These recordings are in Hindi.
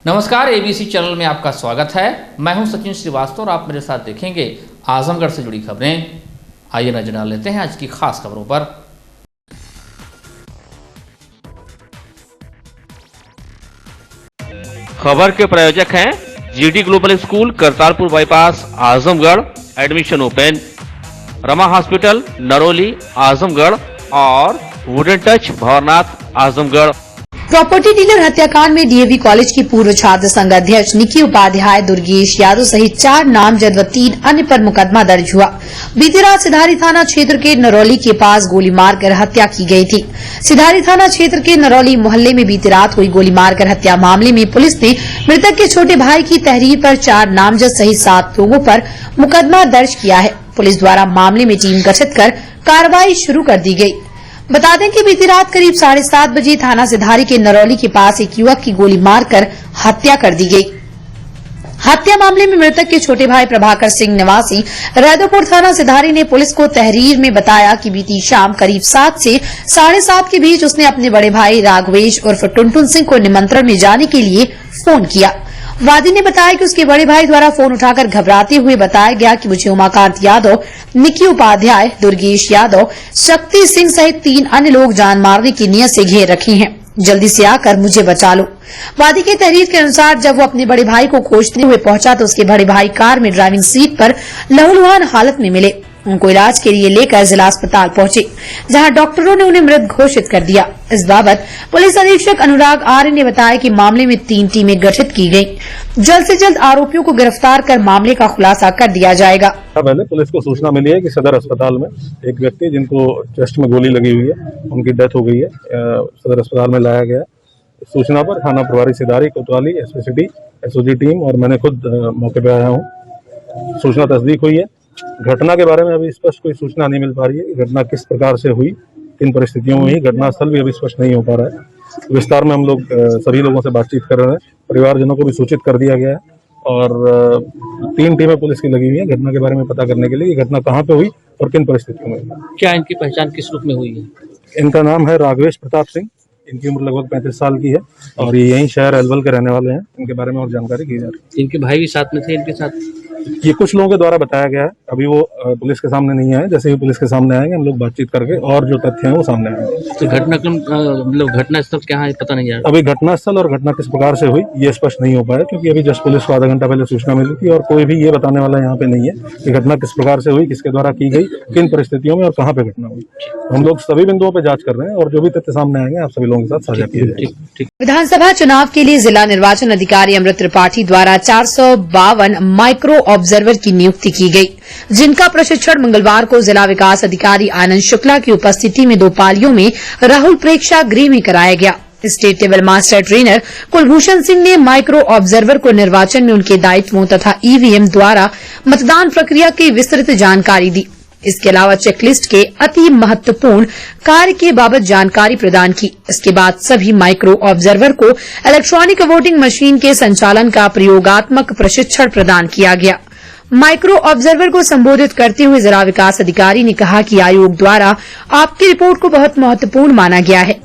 नमस्कार, एबीसी चैनल में आपका स्वागत है। मैं हूं सचिन श्रीवास्तव और आप मेरे साथ देखेंगे आजमगढ़ से जुड़ी खबरें। आइए नजर डाल लेते हैं आज की खास खबरों पर। खबर के प्रायोजक हैं GD global school Kartarpur bypass Azamgarh, admission open. Rama hospital Naroli Azamgarh और wooden touch Bhawarnath Azamgarh. Property dealer हत्याकांड में डीएवी कॉलेज की पूर्व छात्र संघ अध्यक्ष निकी उपाध्याय, दुर्गेश यादव सहित 4 नामजद व 3 अन्य पर मुकदमा दर्ज हुआ। बीती रात सिधारी थाना क्षेत्र के नरौली के पास गोली मारकर हत्या की गई थी। सिधारी थाना क्षेत्र के नरौली मोहल्ले में बीती रात हुई गोली मारकर हत्या मामले में पुलिस ने मृतक के छोटे भाई की तहरीर पर 4 नामजद सहित 7 लोगों पर मुकदमा दर्ज किया है। पुलिस द्वारा मामले में टीम गठित कर कार्रवाई शुरू कर दी गई। बता दें कि बीती रात करीब 7:30 बजे थाना सिधारी के नरौली के पास एक युवक की गोली मारकर हत्या कर दी गई। हत्या मामले में मृतक के छोटे भाई प्रभाकर सिंह निवासी रैदोपुर थाना सिधारी ने पुलिस को तहरीर में बताया कि बीती शाम करीब 7 से 7:30 के बीच उसने अपने बड़े भाई राघवेश उर्फ टुनटुन सिंह को निमंत्रण में जाने के लिए फोन किया। वादी ने बताया कि उसके बड़े भाई द्वारा फोन उठाकर घबराते हुए बताया गया कि मुझे उमाकांत यादव, निकी उपाध्याय, दुर्गेश यादव, शक्ति सिंह सहित 3 अन्य लोग जान मारने की नियत से घेर रखे हैं, जल्दी से आकर मुझे बचा लो। वादी की तहरीर के अनुसार जब वो अपने बड़े भाई को खोजते हुए पहुंचा तो उसके बड़े भाई कार में ड्राइविंग सीट पर लहूलुहान हालत में मिले। उनको इलाज के लिए लेकर जिला अस्पताल पहुंचे, जहां डॉक्टरों ने उन्हें मृत घोषित कर दिया। इस बाबत पुलिस अधीक्षक अनुराग आर्य ने बताया कि मामले में 3 टीमें गठित की गई। जल्द से जल्द आरोपियों को गिरफ्तार कर मामले का खुलासा कर दिया जाएगा। पहले पुलिस को सूचना मिली है कि सदर अस्पताल में एक व्यक्ति जिनको चेस्ट में गोली लगी हुई है, उनकी डेथ हो गई है, सदर अस्पताल में लाया गया। सूचना पर थाना प्रभारी सिधारी, कोतवाली, एसपी सिटी, एसओजी टीम और मैंने खुद मौके पर आया हूँ। सूचना तस्दीक हुई है। घटना के बारे में अभी स्पष्ट कोई सूचना नहीं मिल पा रही है कि घटना किस प्रकार से हुई, किन परिस्थितियों में हुई। घटनास्थल भी अभी स्पष्ट नहीं हो पा रहा है। विस्तार में हम लोग सभी लोगों से बातचीत कर रहे हैं। परिवारजनों को भी सूचित कर दिया गया है और 3 टीमें पुलिस की लगी हुई है घटना के बारे में पता करने के लिए कि घटना कहाँ पे हुई और किन परिस्थितियों में हुई। क्या इनकी पहचान किस रूप में हुई है? इनका नाम है राघवेश प्रताप सिंह। इनकी उम्र लगभग 35 साल की है और ये यहीं शहर अलवल के रहने वाले हैं। इनके बारे में और जानकारी की जा रही है। इनके भाई भी साथ में थे इनके साथ? ये कुछ लोगों के द्वारा बताया गया है। अभी वो पुलिस के सामने नहीं आए। जैसे ही पुलिस के सामने आएंगे हम लोग बातचीत करके और जो तथ्य हैं वो सामने आएंगे। तो घटनास्थल क्या है पता नहीं है अभी। घटनास्थल और घटना किस प्रकार से हुई ये स्पष्ट नहीं हो पाया, क्योंकि अभी जस्ट पुलिस को आधा घंटा पहले सूचना मिली थी और कोई भी ये बताने वाला यहाँ पे नहीं है कि घटना किस प्रकार से हुई, किसके द्वारा की गई, किन परिस्थितियों में और कहाँ पे घटना हुई। हम लोग सभी बिंदुओं पर जांच कर रहे हैं और जो भी तथ्य सामने आएंगे आप सभी लोगों के साथ साझा किए जाएंगे। विधानसभा चुनाव के लिए जिला निर्वाचन अधिकारी अमृत त्रिपाठी द्वारा 452 माइक्रो ऑब्जर्वर की नियुक्ति की गई, जिनका प्रशिक्षण मंगलवार को जिला विकास अधिकारी आनंद शुक्ला की उपस्थिति में 2 पालियों में राहुल प्रेक्षागृह में कराया गया। State table master trainer Kulbhushan Singh ने माइक्रो ऑब्जर्वर को निर्वाचन में उनके दायित्वों तथा ईवीएम द्वारा मतदान प्रक्रिया की विस्तृत जानकारी दी। इसके अलावा चेकलिस्ट के अति महत्वपूर्ण कार्य के बाबत जानकारी प्रदान की। इसके बाद सभी माइक्रो ऑब्जर्वर को इलेक्ट्रॉनिक वोटिंग मशीन के संचालन का प्रयोगात्मक प्रशिक्षण प्रदान किया गया। माइक्रो ऑब्जर्वर को संबोधित करते हुए जिला विकास अधिकारी ने कहा कि आयोग द्वारा आपकी रिपोर्ट को बहुत महत्वपूर्ण माना गया है।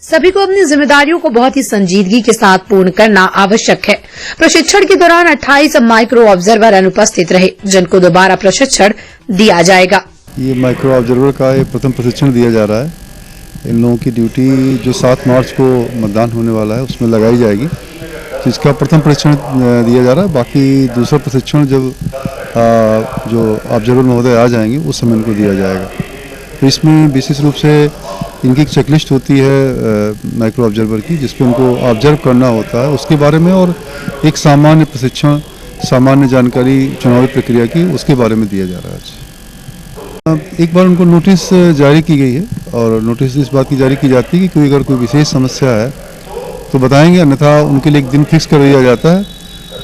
सभी को अपनी जिम्मेदारियों को बहुत ही संजीदगी के साथ पूर्ण करना आवश्यक है। प्रशिक्षण के दौरान 28 माइक्रो ऑब्जर्वर अनुपस्थित रहे, जिनको दोबारा प्रशिक्षण दिया जाएगा। ये माइक्रो ऑब्जर्वर का प्रथम प्रशिक्षण दिया जा रहा है। इन लोगों की ड्यूटी जो 7 मार्च को मतदान होने वाला है उसमें लगाई जाएगी, जिसका प्रथम प्रशिक्षण दिया जा रहा है। बाकी दूसरा प्रशिक्षण जब जो ऑब्जर्वर महोदय आ जाएंगे उस समय इनको दिया जाएगा। तो इसमें विशेष रूप से इनकी एक चेकलिस्ट होती है माइक्रो ऑब्जर्वर की, जिसपे उनको ऑब्जर्व करना होता है उसके बारे में, और एक सामान्य प्रशिक्षण, सामान्य जानकारी चुनावी प्रक्रिया की उसके बारे में दिया जा रहा है। एक बार उनको नोटिस जारी की गई है और नोटिस इस बात की जारी की जाती है कि अगर कोई विशेष समस्या है तो बताएंगे, अन्यथा उनके लिए एक दिन फिक्स कर दिया जाता है,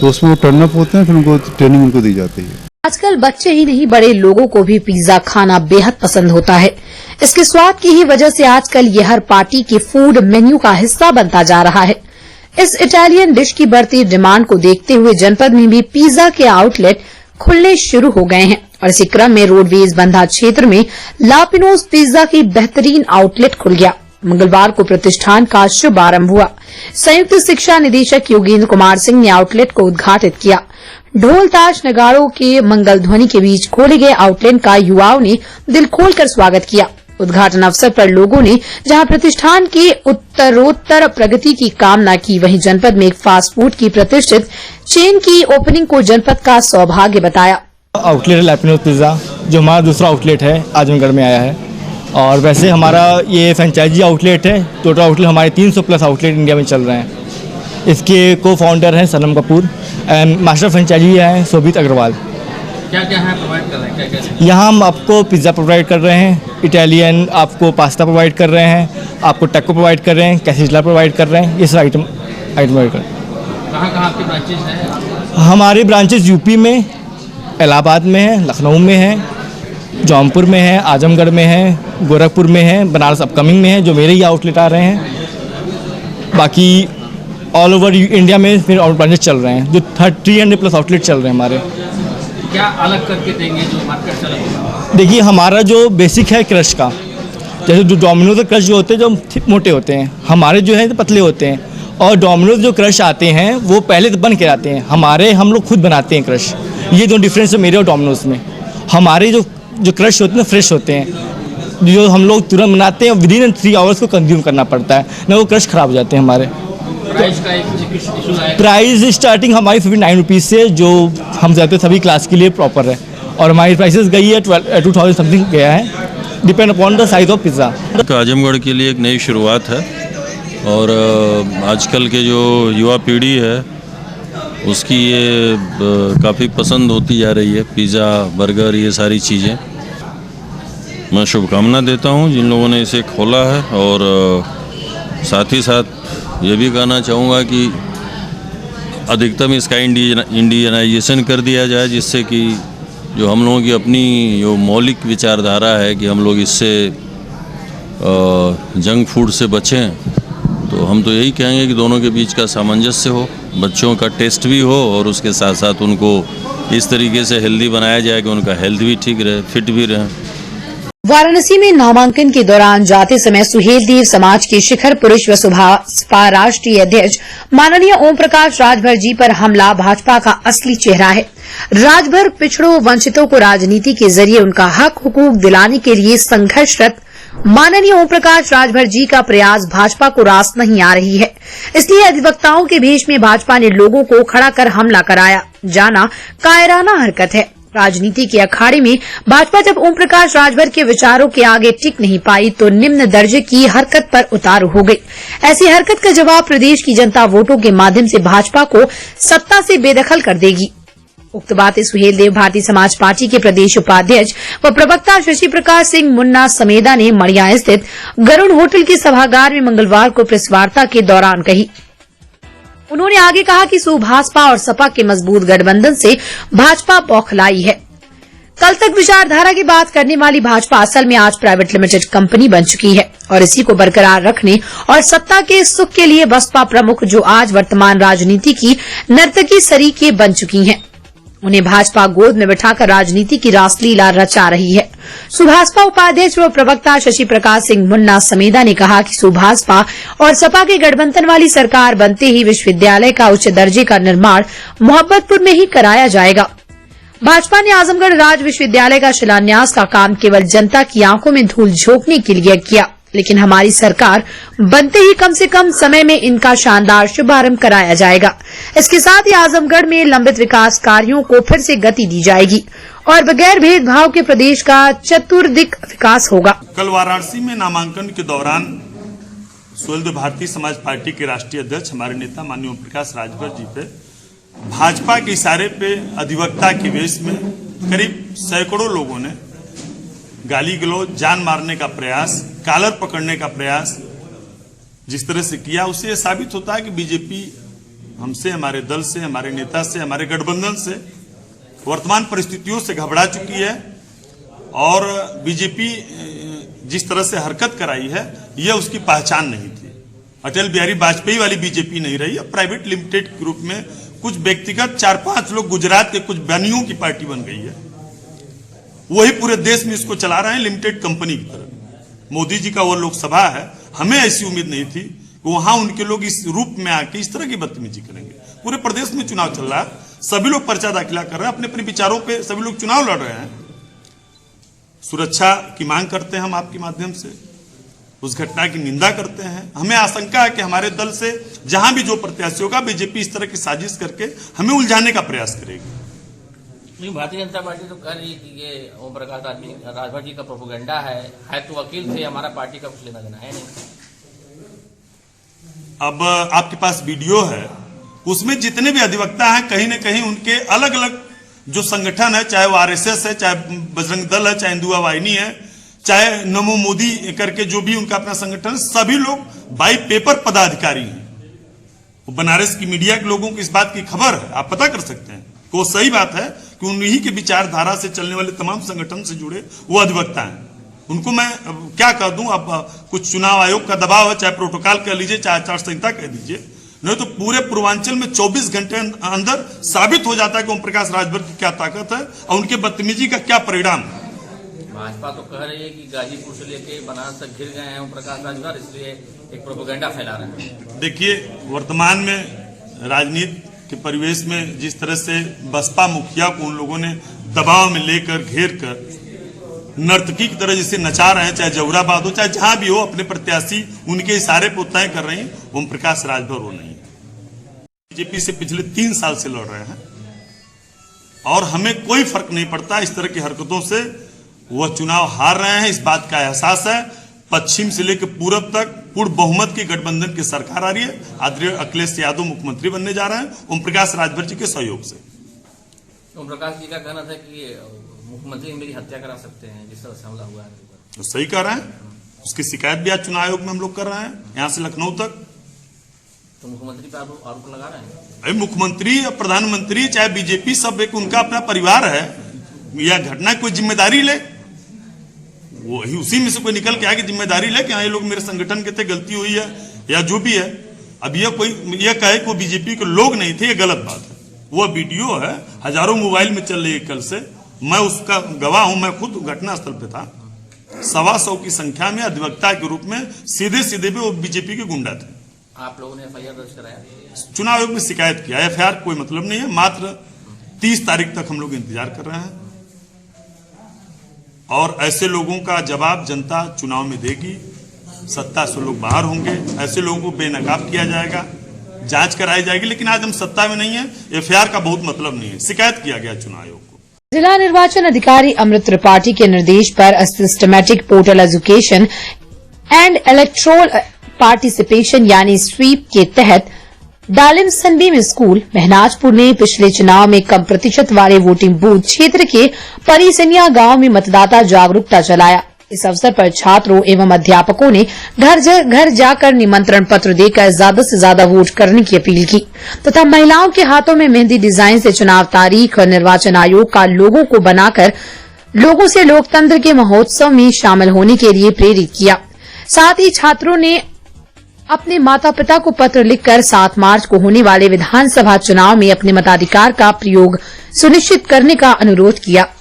तो उसमें वो टर्न अप होते हैं, फिर उनको ट्रेनिंग उनको दी जाती है। आजकल बच्चे ही नहीं बड़े लोगों को भी पिज्जा खाना बेहद पसंद होता है। इसके स्वाद की ही वजह से आजकल ये हर पार्टी के फूड मेन्यू का हिस्सा बनता जा रहा है। इस इटालियन डिश की बढ़ती डिमांड को देखते हुए जनपद में भी पिज्जा के आउटलेट खुलने शुरू हो गए हैं और इसी क्रम में रोडवेज बंधा क्षेत्र में लापिनोज पिज्जा की बेहतरीन आउटलेट खुल गया। मंगलवार को प्रतिष्ठान का शुभारंभ हुआ। संयुक्त शिक्षा निदेशक योगेंद्र कुमार सिंह ने आउटलेट को उद्घाटित किया। ढोल ताश नगाड़ों के मंगल ध्वनि के बीच खोले गए आउटलेट का युवाओं ने दिल खोलकर स्वागत किया। उद्घाटन अवसर पर लोगों ने जहां प्रतिष्ठान की उत्तरोत्तर प्रगति की कामना की, वहीं जनपद में एक फास्ट फूड की प्रतिष्ठित चेन की ओपनिंग को जनपद का सौभाग्य बताया। आउटलेट है लैपिनोज पिज्जा, जो हमारा दूसरा आउटलेट है, आजमगढ़ में आया है। और वैसे हमारा ये फ्रेंचाइजी आउटलेट है। टोटल आउटलेट हमारे 300 प्लस आउटलेट इंडिया में चल रहे हैं। इसके को फाउंडर हैं सनम कपूर एंड मास्टर फ्रेंचाइजी हैं शोभित अग्रवाल। क्या क्या है प्रोवाइड कर रहे हैं, क्या यहाँ हम आपको पिज़्ज़ा प्रोवाइड कर रहे हैं, इटालियन आपको पास्ता प्रोवाइड कर रहे हैं, आपको टैको प्रोवाइड कर रहे हैं, कैसेजला प्रोवाइड कर रहे हैं। ये सब आइटम प्रोवाइड कर रहे हैं। कहाँ आपके ब्रांचेज हैं? हमारे ब्रांचेज यूपी में, इलाहाबाद में है, लखनऊ में है, जौनपुर में है, आजमगढ़ में है, गोरखपुर में है, बनारस अपकमिंग में है, जो मेरे ही आउटलेट आ रहे हैं। बाकी ऑल ओवर इंडिया में फिर और ब्रांचेस चल रहे हैं, जो 300 प्लस आउटलेट चल रहे हैं हमारे। क्या अलग करके देंगे जो मार्केट चलेगा? देखिए, हमारा जो बेसिक है क्रश का, जैसे जो डोमिनोज क्रश जो होते हैं जो मोटे होते हैं, हमारे जो है पतले होते हैं। और डोमिनोज जो क्रश आते हैं वो पहले तो बन के आते हैं, हमारे हम लोग खुद बनाते हैं क्रश। ये दो डिफरेंस है मेरे और डोमिनोज में। हमारे जो क्रश होते हैं फ्रेश होते हैं, जो हम लोग तुरंत बनाते हैं, विदिन 3 आवर्स को कंज्यूम करना पड़ता है, ना वो क्रश खराब हो जाते हैं हमारे। प्राइस का एक इशू है? प्राइस स्टार्टिंग हमारी 59 रुपीज़ से, जो हम जाते सभी क्लास के लिए प्रॉपर है। और हमारी प्राइसेस गई है 2000 समथिंग गया है, depend upon the size of pizza. Azamgarh के लिए एक नई शुरुआत है और आजकल के जो युवा पीढ़ी है उसकी ये काफ़ी पसंद होती जा रही है, पिज़्ज़ा, बर्गर, ये सारी चीज़ें। मैं शुभकामना देता हूँ जिन लोगों ने इसे खोला है। और साथ ही साथ ये भी कहना चाहूँगा कि अधिकतम इसका इंडियनाइजेशन कर दिया जाए, जिससे कि जो हम लोगों की अपनी जो मौलिक विचारधारा है कि हम लोग इससे जंक फूड से बचें, तो हम तो यही कहेंगे कि दोनों के बीच का सामंजस्य हो, बच्चों का टेस्ट भी हो और उसके साथ साथ उनको इस तरीके से हेल्दी बनाया जाए कि उनका हेल्थ भी ठीक रहे, फिट भी रहे। वाराणसी में नामांकन के दौरान जाते समय सुहेलदेव समाज के शिखर पुरुष व सुभाषपा राष्ट्रीय अध्यक्ष माननीय ओम प्रकाश राजभर जी पर हमला भाजपा का असली चेहरा है। राजभर पिछड़ों वंचितों को राजनीति के जरिए उनका हक हुकूक दिलाने के लिए संघर्षरत माननीय ओम प्रकाश राजभर जी का प्रयास भाजपा को रास नहीं आ रही है। इसलिए अधिवक्ताओं के भेष में भाजपा ने लोगों को खड़ा कर हमला कराया जाना कायराना हरकत है। राजनीति के अखाड़े में भाजपा जब ओम प्रकाश राजभर के विचारों के आगे टिक नहीं पाई तो निम्न दर्जे की हरकत पर उतारू हो गई। ऐसी हरकत का जवाब प्रदेश की जनता वोटों के माध्यम से भाजपा को सत्ता से बेदखल कर देगी। उक्त बातें सुहेलदेव भारतीय समाज पार्टी के प्रदेश उपाध्यक्ष व प्रवक्ता शशि प्रकाश सिंह मुन्ना समेदा ने मड़िया स्थित गरुड़ होटल के सभागार में मंगलवार को प्रेस वार्ता के दौरान कही। उन्होंने आगे कहा कि सुभाषपा और सपा के मजबूत गठबंधन से भाजपा बौखलाई है। कल तक विचारधारा की बात करने वाली भाजपा असल में आज प्राइवेट लिमिटेड कंपनी बन चुकी है और इसी को बरकरार रखने और सत्ता के सुख के लिए बसपा प्रमुख जो आज वर्तमान राजनीति की नर्तकी सरीखे बन चुकी हैं, उन्हें भाजपा गोद में बिठाकर राजनीति की रासलीला रचा रही है। सुभाषपा उपाध्यक्ष व प्रवक्ता शशि प्रकाश सिंह मुन्ना समेदा ने कहा कि सुभाषपा और सपा के गठबंधन वाली सरकार बनते ही विश्वविद्यालय का उच्च दर्जे का निर्माण मोहब्बतपुर में ही कराया जाएगा। भाजपा ने आजमगढ़ राज विश्वविद्यालय का शिलान्यास का काम केवल जनता की आंखों में धूल झोंकने के लिए किया, लेकिन हमारी सरकार बनते ही कम से कम समय में इनका शानदार शुभारंभ कराया जाएगा। इसके साथ ही आजमगढ़ में लंबित विकास कार्यों को फिर से गति दी जाएगी और बगैर भेदभाव के प्रदेश का चतुर्दिक विकास होगा। कल वाराणसी में नामांकन के दौरान सुहेलदेव भारतीय समाज पार्टी के राष्ट्रीय अध्यक्ष हमारे नेता माननीय ओम प्रकाश राजभर जी पे भाजपा के इशारे पे अधिवक्ता के वेश में करीब सैकड़ों लोगों ने गाली गलौज, जान मारने का प्रयास, कॉलर पकड़ने का प्रयास जिस तरह से किया, उससे यह साबित होता है कि बीजेपी हमसे, हमारे दल से, हमारे नेता से, हमारे गठबंधन से वर्तमान परिस्थितियों से घबरा चुकी है और बीजेपी जिस तरह से हरकत कराई है यह उसकी पहचान नहीं थी। अटल बिहारी वाजपेयी वाली बीजेपी नहीं रही। अब प्राइवेट लिमिटेड ग्रुप में कुछ व्यक्तिगत 4-5 लोग गुजरात के कुछ बनियों की पार्टी बन गई है, वही पूरे देश में इसको चला रहे हैं लिमिटेड कंपनी की तरह। मोदी जी का वो लोकसभा है, हमें ऐसी उम्मीद नहीं थी कि वहां उनके लोग इस रूप में आके इस तरह की बदतमीजी करेंगे। पूरे प्रदेश में चुनाव चल रहा है, सभी लोग पर्चा दाखिला कर रहे हैं, अपने अपने विचारों पे सभी लोग चुनाव लड़ रहे हैं। सुरक्षा की मांग करते हैं हम आपके माध्यम से, उस घटना की निंदा करते हैं। हमें आशंका है कि हमारे दल से जहां भी जो प्रत्याशी होगा, बीजेपी इस तरह की साजिश करके हमें उलझाने का प्रयास करेगी। लेकिन भारतीय जनता पार्टी तो कह रही है कि ये ओम प्रकाश राजभर जी का प्रोपोगंडा है तो वकील थे, हमारा पार्टी का कुछ लेना देना है नहीं। अब आपके पास वीडियो है, उसमें जितने भी अधिवक्ता हैं कहीं न कहीं उनके अलग अलग जो संगठन है, चाहे वो आरएसएस है, चाहे बजरंग दल है, चाहे हिंदुआ वाहिनी है, चाहे नमो मोदी करके जो भी उनका अपना संगठन है, सभी लोग बाई पेपर पदाधिकारी हैं। वो बनारस की मीडिया के लोगों को इस बात की खबर है, आप पता कर सकते हैं कि वो सही बात है कि उन्हीं के विचारधारा से चलने वाले तमाम संगठन से जुड़े वो अधिवक्ता हैं। उनको मैं क्या कह दूं, अब कुछ चुनाव आयोग का दबाव है, चाहे प्रोटोकॉल कह लीजिए, चाहे आचार संहिता कह दीजिए, नहीं तो पूरे पूर्वांचल में 24 घंटे अंदर साबित हो जाता है कि ओम प्रकाश राजभर की क्या ताकत है और उनके बदतमीजी का क्या परिणाम। भाजपा तो कह रही है कि गाजीपुर से लेके बनारस तक घिर गए हैं ओम प्रकाश राजभर, इसलिए एक प्रोपेगेंडा फैला रहे हैं। देखिए, वर्तमान में राजनीति के परिवेश में जिस तरह से बसपा मुखिया को उन लोगों ने दबाव में लेकर घेर कर नर्तकी की तरह जिसे नचा रहे हैं, चाहे जौहराबाद हो चाहे जहां भी हो, अपने प्रत्याशी उनके इशारे पर तय कर रहे हैं। ओम प्रकाश राजभर वो नहीं है, बीजेपी से पिछले 3 साल से लड़ रहे हैं और हमें कोई फर्क नहीं पड़ता इस तरह की हरकतों से। वह चुनाव हार रहे हैं, इस बात का एहसास है। पश्चिम से लेकर पूरब तक पूर्ण बहुमत की गठबंधन की सरकार आ रही है। आदरणीय अखिलेश यादव मुख्यमंत्री बनने जा रहे हैं ओम प्रकाश राजभर जी के सहयोग से। ओम प्रकाश जी का कहना था कि मुख्यमंत्री मेरी हत्या करा सकते हैं जिस तरह से हमला हुआ है। तो सही कह रहे हैं, उसकी शिकायत भी आज चुनाव आयोग में हम लोग कर रहे हैं, यहां से लखनऊ तक। तो मुख्यमंत्री पर आरोप लगा रहे हैं। भाई, मुख्यमंत्री या प्रधानमंत्री चाहे बीजेपी, सब एक उनका अपना परिवार है। यह घटना कोई जिम्मेदारी ले, वही उसी में से कोई निकल के आके जिम्मेदारी ले कि हाँ ये लोग मेरे संगठन के थे, गलती हुई है या जो भी है। अब यह कहे कि वो बीजेपी के लोग नहीं थे, ये गलत बात है। वो वीडियो है, हजारों मोबाइल में चल रही है कल से, मैं उसका गवाह हूं। मैं खुद घटनास्थल पे था। 125 की संख्या में अधिवक्ता के रूप में सीधे सीधे भी वो बीजेपी के गुंडा थे। आप लोगों ने एफआईआर दर्ज कराया? चुनाव आयोग में शिकायत किया। एफआईआर कोई मतलब नहीं है, मात्र 30 तारीख तक हम लोग इंतजार कर रहे हैं और ऐसे लोगों का जवाब जनता चुनाव में देगी। सत्ता से लोग बाहर होंगे, ऐसे लोगों को बेनकाब किया जाएगा, जांच कराई जाएगी। लेकिन आज हम सत्ता में नहीं है, एफआईआर का बहुत मतलब नहीं है। शिकायत किया गया चुनाव आयोग को। जिला निर्वाचन अधिकारी अमृत त्रिपाठी के निर्देश पर systematic portal education and electoral participation यानी स्वीप के तहत डालिम सनबीम स्कूल महनाजपुर ने पिछले चुनाव में कम प्रतिशत वाले वोटिंग बूथ क्षेत्र के परिसनिया गांव में मतदाता जागरूकता चलाया। इस अवसर पर छात्रों एवं अध्यापकों ने घर जाकर निमंत्रण पत्र देकर ज्यादा से ज्यादा वोट करने की अपील की तथा महिलाओं के हाथों में मेहंदी डिजाइन से चुनाव तारीख और निर्वाचन आयोग का लोगों को बनाकर लोगों से लोकतंत्र के महोत्सव में शामिल होने के लिए प्रेरित किया। साथ ही छात्रों ने अपने माता पिता को पत्र लिखकर 7 मार्च को होने वाले विधानसभा चुनाव में अपने मताधिकार का प्रयोग सुनिश्चित करने का अनुरोध किया।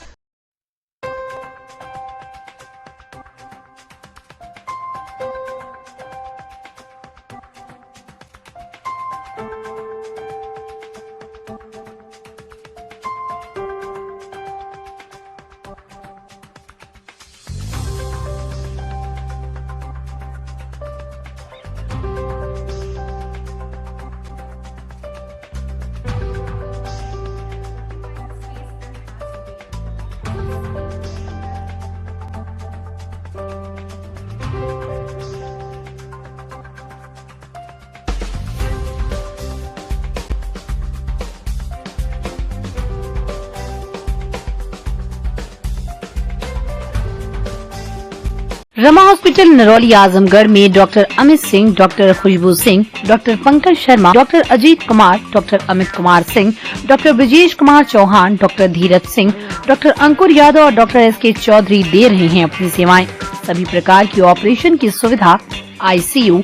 रमा हॉस्पिटल नरौली आजमगढ़ में doctor Amit Singh, doctor Khushboo Singh, doctor Pankaj Sharma, doctor Ajeet Kumar, doctor Amit Kumar Singh, doctor Brajesh Kumar Chauhan, doctor Dheeraj Singh, doctor Ankur Yadav और डॉक्टर एस.के. चौधरी दे रहे हैं अपनी सेवाएं। सभी प्रकार की ऑपरेशन की सुविधा, आईसीयू,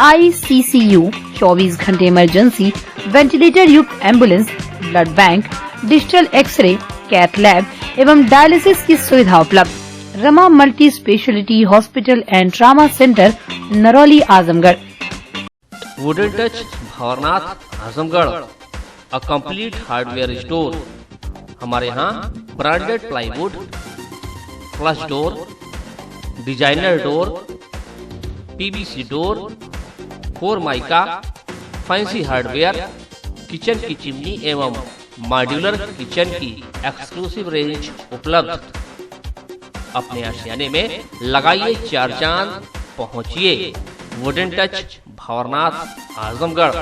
आईसीसीयू, 24 घंटे इमरजेंसी, वेंटिलेटर युक्त ambulance, blood bank, digital x ray, cath lab एवं डायलिसिस की सुविधा उपलब्ध। Rama multi speciality hospital and trauma centre Narauli Azamgarh. Wooden touch Bhanwarnath Azamgarh, a complete hardware store. हमारे यहाँ branded plywood, flush door, designer door, PVC door, Formica, fancy hardware, kitchen की चिमनी एवं मॉड्यूलर किचन की एक्सक्लूसिव रेंज उपलब्ध। अपने आशियाने में लगाइए 4 चांद, पहुंचिए वुडन टच भंवरनाथ आजमगढ़।